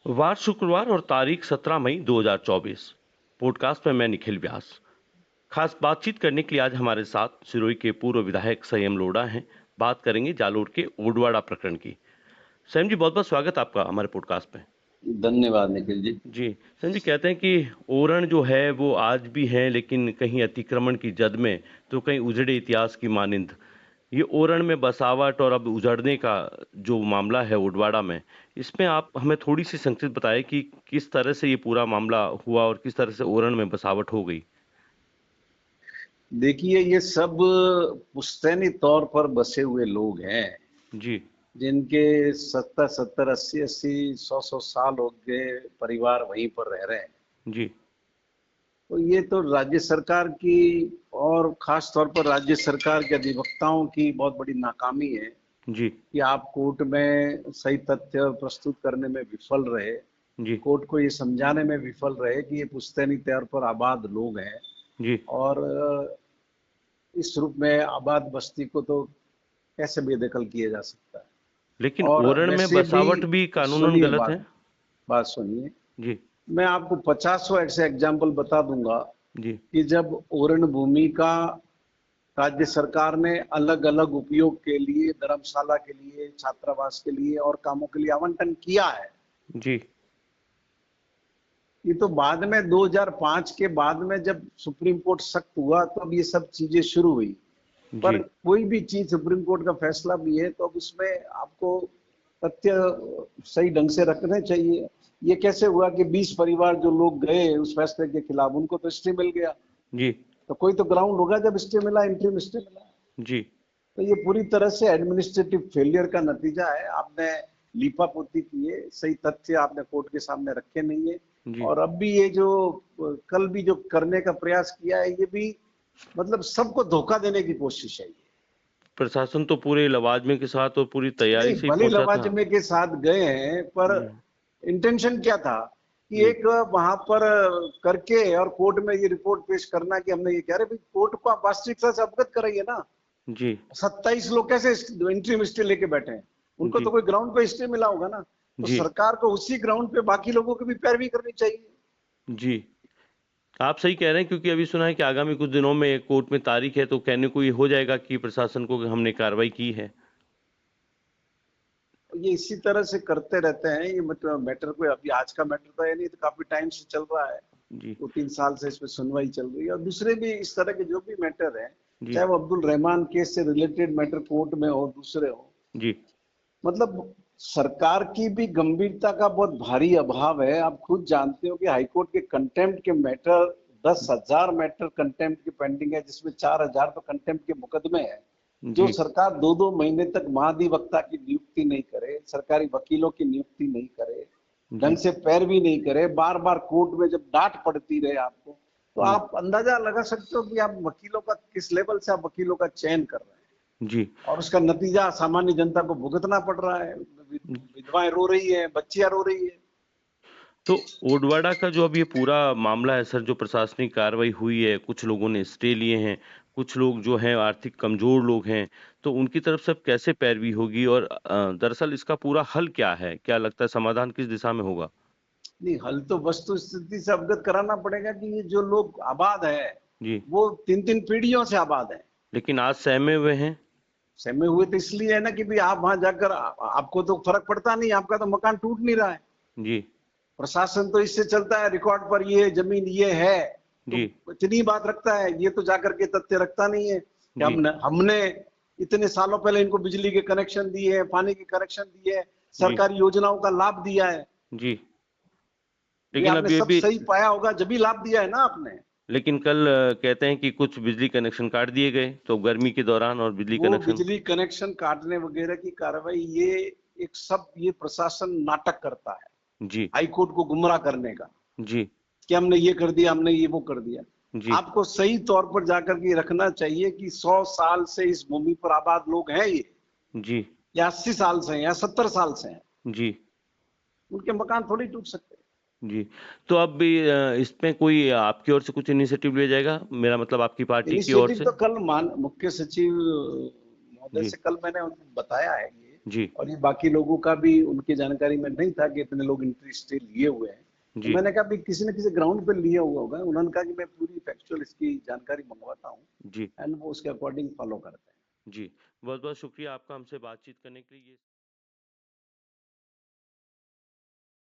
वार शुक्रवार और तारीख 17 मई 2024। पॉडकास्ट में मैं निखिल व्यास। खास बातचीत करने के लिए आज हमारे साथ सिरोही के पूर्व विधायक संयम लोढ़ा हैं। बात करेंगे जालोर के ओडवाड़ा प्रकरण की। संयम जी, बहुत बहुत स्वागत आपका हमारे पॉडकास्ट में। धन्यवाद निखिल जी। जी, संयम जी, कहते हैं कि ओरण जो है वो आज भी है, लेकिन कहीं अतिक्रमण की जद में तो कहीं उजड़े इतिहास की मानिंद। ये ओरण में बसावट और अब उजड़ने का जो मामला है ओडवाड़ा में, इसमें आप हमें थोड़ी सी संक्षिप्त बताएं कि किस तरह से ये पूरा मामला हुआ और किस तरह से ओरण में बसावट हो गई। देखिए, ये सब पुश्तैनी तौर पर बसे हुए लोग हैं जी। जिनके 70-70, 80-80, 100-100 साल हो गए, परिवार वहीं पर रह रहे हैं। जी। तो ये तो राज्य सरकार की और खास तौर पर राज्य सरकार के अधिवक्ताओं की बहुत बड़ी नाकामी है जी। कि आप कोर्ट में सही तथ्य प्रस्तुत करने में विफल रहे, जी। कोर्ट को ये समझाने में विफल रहे कि ये पुश्तैनी तौर पर आबाद लोग हैं जी। और इस रूप में आबाद बस्ती को तो कैसे बेदखल किया जा सकता है। लेकिन और ओरण में वैसे भी बसावट भी कानूनन सुनिए, गलत है। बात बात सुनिए। जी। मैं आपको 50 ऐसे एग्जाम्पल बता दूंगा जी। कि जब ओरण भूमि का राज्य सरकार ने अलग अलग उपयोग के लिए, धर्मशाला के लिए, छात्रावास के लिए और कामों के लिए आवंटन किया है। जी। ये तो बाद में 2005 के बाद में जब सुप्रीम कोर्ट सख्त हुआ तो अब ये सब चीजें शुरू हुई। पर जी। कोई भी चीज सुप्रीम कोर्ट का फैसला भी है तो अब उसमें आपको तथ्य सही ढंग से रखने चाहिए। ये कैसे हुआ कि 20 परिवार जो लोग गए उस फैसले के खिलाफ, उनको तो स्टे मिल गया। जी। तो कोई तो ग्राउंड होगा जब स्टे मिला, इंटरिम स्टे मिला। जी। तो ये पूरी तरह से एडमिनिस्ट्रेटिव फेलियर का नतीजा है। आपने लीपापोती किए, सही तथ्य आपने कोर्ट के सामने रखे नहीं है। जी। और अब भी ये जो कल भी जो करने का प्रयास किया है, ये भी मतलब सबको धोखा देने की कोशिश है। प्रशासन तो पूरे लवाजमे के साथ और पूरी तैयारी नहीं, से ही भले पहुंचा था। लवाजमे के साथ गए हैं, पर जी। इंटेंशन क्या था कि जी। एक वहां पर करके और कोर्ट में ये रिपोर्ट पेश करना कि हमने ये कह रहे भाई, कोर्ट को आप वास्तविकता से अवगत कराइए ना। जी। 27 लोग कैसे इंटरिम स्टे लेके बैठे हैं? उनको जी। तो कोई ग्राउंड पे स्टे मिला होगा ना। तो जी। सरकार को उसी ग्राउंड पे बाकी लोगों की भी पैरवी करनी चाहिए। जी। आप सही कह रहे हैं, क्योंकि अभी सुना है कि आगामी कुछ दिनों में कोर्ट में तारीख है, तो कहने को ये हो जाएगा कि प्रशासन को कि हमने कार्रवाई की है। ये इसी तरह से करते रहते हैं। ये मतलब मैटर कोई अभी आज का मैटर तो है नहीं, तो काफी टाइम से चल रहा है। जी। 2-3 साल से इसमें सुनवाई चल रही है और दूसरे भी इस तरह के जो भी मैटर हैं, जी। चाहे वो अब्दुल रहमान केस से रिलेटेड मैटर कोर्ट में हो, दूसरे हो, जी। मतलब सरकार की भी गंभीरता का बहुत भारी अभाव है। आप खुद जानते हो कि हाईकोर्ट के कंटेम्प्ट के मैटर 10,000 मैटर कंटेम्प्ट की पेंडिंग है, जिसमें 4,000 तो कंटेम्प्ट के मुकदमे हैं। जो जी। सरकार 2-2 महीने तक महाधिवक्ता की नियुक्ति नहीं करे, सरकारी वकीलों की नियुक्ति नहीं करे, ढंग जी। से पैरवी नहीं करे, बार बार कोर्ट में जब डांट पड़ती रहे आपको, तो जी। आप अंदाजा लगा सकते हो कि आप वकीलों का किस लेवल से आप वकीलों का चयन कर रहे हैं। जी। और उसका नतीजा सामान्य जनता को भुगतना पड़ रहा है। विधवाएं रो रही है, बच्चियां रो रही है। तो ओडवाड़ा का जो अब ये पूरा मामला है सर, जो प्रशासनिक कार्रवाई हुई है, कुछ लोगों ने स्टे लिए हैं, कुछ लोग जो हैं आर्थिक कमजोर लोग हैं, तो उनकी तरफ से अब कैसे पैरवी होगी और दरअसल इसका पूरा हल क्या है? क्या लगता है समाधान किस दिशा में होगा? नहीं, हल तो वस्तु स्थिति से अवगत कराना पड़ेगा कि ये जो लोग आबाद है, जी। वो 3-3 पीढ़ियों से आबाद है। लेकिन आज सहमे हुए हैं। सहमे हुए तो इसलिए है ना कि भाई आप वहां जाकर आपको तो फर्क पड़ता नहीं, आपका तो मकान टूट नहीं रहा है। जी। प्रशासन तो इससे चलता है, रिकॉर्ड पर ये जमीन ये है, तो जी। इतनी बात रखता है। ये तो जाकर के तथ्य रखता नहीं है कि जी। हमने इतने सालों पहले इनको बिजली के कनेक्शन दिए हैं, पानी के कनेक्शन दिए हैं, जी। सरकारी योजनाओं का लाभ दिया है। जी। ये लेकिन आपने अब ये सब भी सही पाया होगा, जब भी लाभ दिया है ना आपने। लेकिन कल कहते हैं कि कुछ बिजली कनेक्शन काट दिए गए, तो गर्मी के दौरान और बिजली वो कनेक्शन। बिजली कनेक्शन काटने वगैरह की कार्रवाई, ये प्रशासन नाटक करता है जी। हाई कोर्ट को गुमराह करने का, जी। कि हमने ये कर दिया, हमने ये वो कर दिया। जी। आपको सही तौर पर जाकर के रखना चाहिए कि 100 साल से इस भूमि पर आबाद लोग हैं ये, जी। या 80 साल से हैं या 70 साल से हैं। जी। उनके मकान थोड़ी टूट सकते हैं। जी। तो अब भी इसमें कोई आपकी ओर से कुछ इनिशिएटिव लिया जाएगा? मेरा मतलब आपकी पार्टी की ओर इनिशिएटिव से? तो कल मुख्य सचिव महोदय जी। से कल मैंने उनको बताया है ये, जी, और ये बाकी लोगों का भी उनकी जानकारी में नहीं था कि इतने लोग एंट्री स्टे लिए हुए हैं। तो जी, मैंने कहा भी किसी न किसी ग्राउंड पे लिया हुआ होगा। उन्होंने कहा कि मैं पूरी फैक्चुअल इसकी जानकारी मंगवाता हूँ जी, एंड वो उसके अकॉर्डिंग फॉलो करते हैं। जी। बहुत-बहुत शुक्रिया आपका हमसे बातचीत करने के लिए। ये